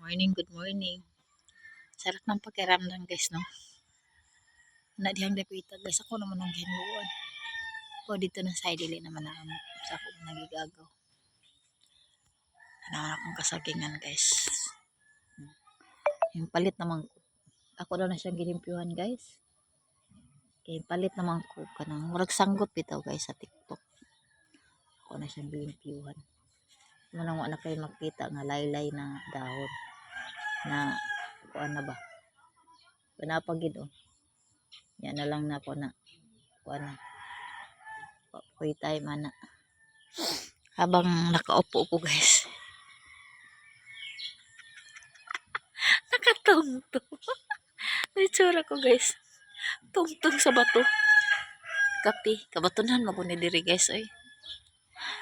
Good morning. Sarap ng pakiramdam guys, no? Na dihang dapita guys, ako naman ang ginuan. O dito na side dili naman na amo. Sa ako nagigagaw. Ano akong kasagingan guys. Yung palit naman ko. Ako daw na siyang gilimpyuhan guys. Kaya palit naman ko kanang murag sanggot bitaw guys sa TikTok. Ako na siyang gilimpyuhan. Manang wala kayo makita nga laylay na dahon na kuan na ba. Panapagid oh. Yan na lang na ko na kuan na. Kuy time ana. Habang nakaupo ko guys. Nakatungtong. Itsura ko guys. Tungtong sa bato. Kapi. Kabatunan mo ko ni diri guys oy.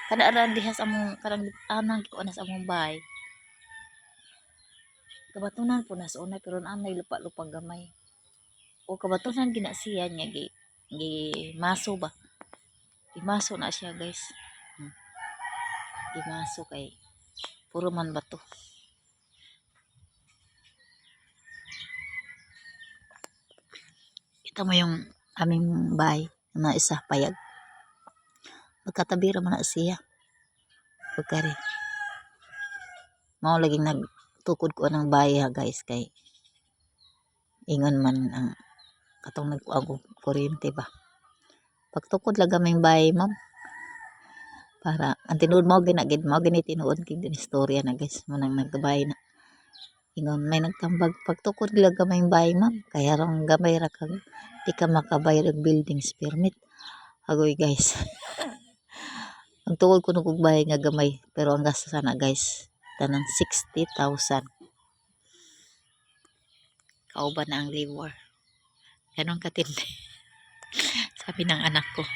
Kada dihas among karang anang ko na sa among bahay. Kabatunan po nas unay pero anay lupa-lupa gamay. O kabatunan gina siya niya gi maso ba. Gimaso na siya guys. Gimaso kay puro man bato. Kita mo yung aming bahay na isa payag. Magkatabi raman na siya. Pagkari. Mao laging nagtukod ko ng bahay ha guys kay ingon man ang katong nagkuag kuryente ba. Pagtukod lang kaming bahay ma'am. Para ang tinuod mo ginagid mo gini tinuod kay din istorya na guys mo nang nagbahay na. Ingon may nagtambag pagtukod lang kaming bahay ma'am kaya rong gamay ra kag di ka makabayad og buildings permit. Agoy guys. Ang tuod ko nung bahay nga gamay pero ang gastos na guys tanang 60,000. Kauban na ang labor. Ganun katindi. Sabi ng anak ko,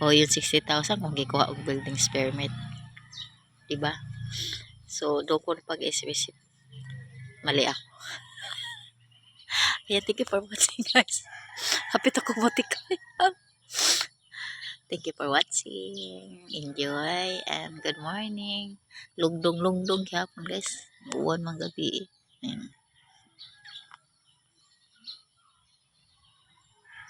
o yung 60,000 kung gikuha og buildings permit. Diba? So, doon ko pag-isip-isip. Mali ako. Kaya thank you for watching guys. Hapit ako matikay. Thank you for watching. Enjoy and good morning. Lugdong-lugdong yapon guys. Uwan mang gabi. Ayan.